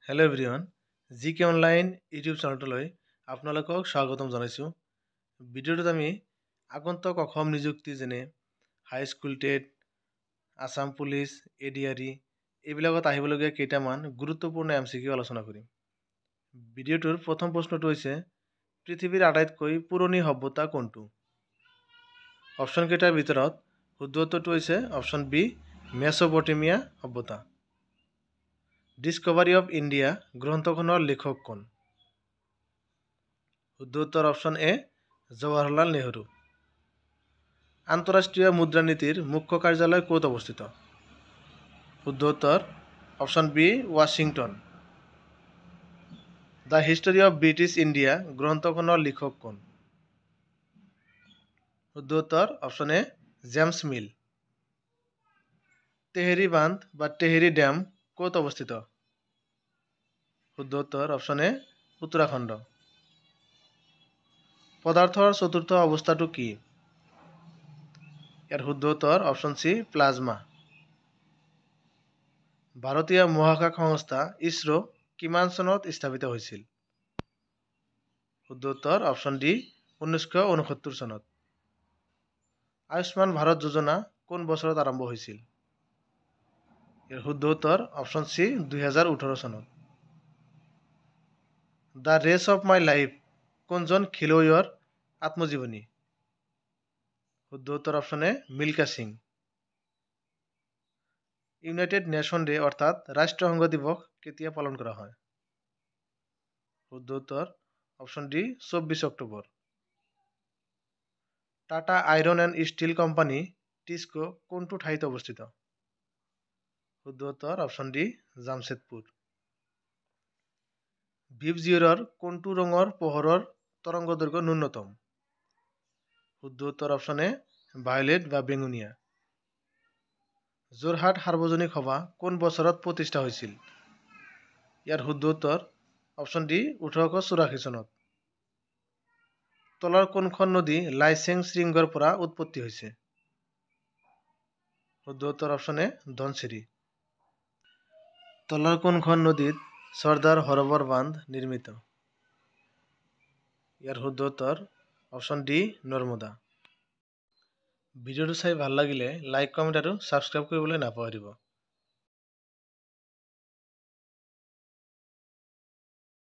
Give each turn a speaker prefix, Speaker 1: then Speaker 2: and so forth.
Speaker 1: Hello' everyone, জিকে online YouTube চেনেলটোলৈ আপোনালোকক স্বাগতম জনাইছোঁ। ভিডিঅ'টোত আমি আগন্তুক অসম নিযুক্তি যেনে high school TET, Assam police, ADRE এইবিলাকত আহিবলগীয়া কেইটামান গুৰুত্বপূৰ্ণ MCQ আলোচনা কৰিম। ভিডিঅ'টোৰ প্ৰথম প্ৰশ্নটো হৈছে, পৃথিৱীৰ আটাইতকৈ পুৰণি সভ্যতা কোনটো? অপশ্যন কেইটাৰ ভিতৰত শুদ্ধ উত্তৰটো হৈছে অপশ্যন বি, মেছ'পটেমিয়া সভ্যতা। ডিস্কভাৰী অফ ইণ্ডিয়া গ্ৰন্থখনৰ লেখক কোন? শুদ্ধ উত্তৰ অপশ্যন এ, জৱাহৰলাল নেহৰু। আন্তঃৰাষ্ট্ৰীয় মুদ্ৰানীতিৰ মুখ্য কাৰ্যালয় ক'ত অৱস্থিত? শুদ্ধ উত্তৰ option B, Washington. The history of British India গ্ৰন্থখনৰ লিখক কোন? শুদ্ধ উত্তৰ অপশ্যন এ, জেমছ মিল। তেহেৰী বান্ধ বা তেহেৰী ডেম ক'ত অৱস্থিত? শুদ্ধ উত্তৰ অপশ্যন এ, উত্তৰাখণ্ড। পদাৰ্থৰ চতুৰ্থ অৱস্থাটো কি? ইয়াৰ শুদ্ধ উত্তৰ অপশ্যন চি, প্লাজমা। ভাৰতীয় মহাকাশ সংস্থা ইছৰো কিমান চনত স্থাপিত হৈছিল? শুদ্ধ উত্তৰ অপশ্যন ডি, 1969 চনত। আয়ুষ্মান ভাৰত যোজনা কোন বছৰত আৰম্ভ হৈছিল? ইয়াৰ শুদ্ধ উত্তৰ অপশ্যন চি, 2018 চনত। The race of my life কোনজন খেলুৱৈৰ আত্মজীৱনী? শুদ্ধ উত্তৰ option A, Milkha Singh. United Nation Day অৰ্থাৎ ৰাষ্ট্ৰসংঘ দিৱস কেতিয়া পালন কৰা হয়? শুদ্ধ উত্তৰ option D, 24 October. Tata iron and steel company TISCO কোনটো ঠাইত অৱস্থিত? শুদ্ধ উত্তৰ অপশ্যন ডি, জামছেদপুৰ। ভিভজিঅ'ৰৰ কোনটো ৰঙৰ পোহৰৰ তৰংগদৈৰ্ঘ্য ন্যূনতম? শুদ্ধ উত্তৰ অপশ্যন এ, ভায়লেট বা বেঙুনীয়া। যোৰহাট সাৰ্বজনিক সভা কোন বছৰত প্ৰতিষ্ঠা হৈছিল? ইয়াৰ শুদ্ধ উত্তৰ অপশ্যন ডি, 1884 চনত। তলৰ কোনখন নদী লাইছেং শৃংগৰ পৰা উৎপত্তি হৈছে? শুদ্ধ উত্তৰ অপশ্যন এ, ধনশিৰি। তলৰ কোনখন নদীত চৰ্দাৰ সৰোবৰ বান্ধ নিৰ্মিত? ইয়াৰ শুদ্ধ উত্তৰ অপশ্যন ডি, নৰ্মদা। ভিডিঅ'টো চাই ভাল লাগিলে লাইক, কমেণ্ট আৰু ছাবস্ক্ৰাইব কৰিবলৈ নাপাহৰিব।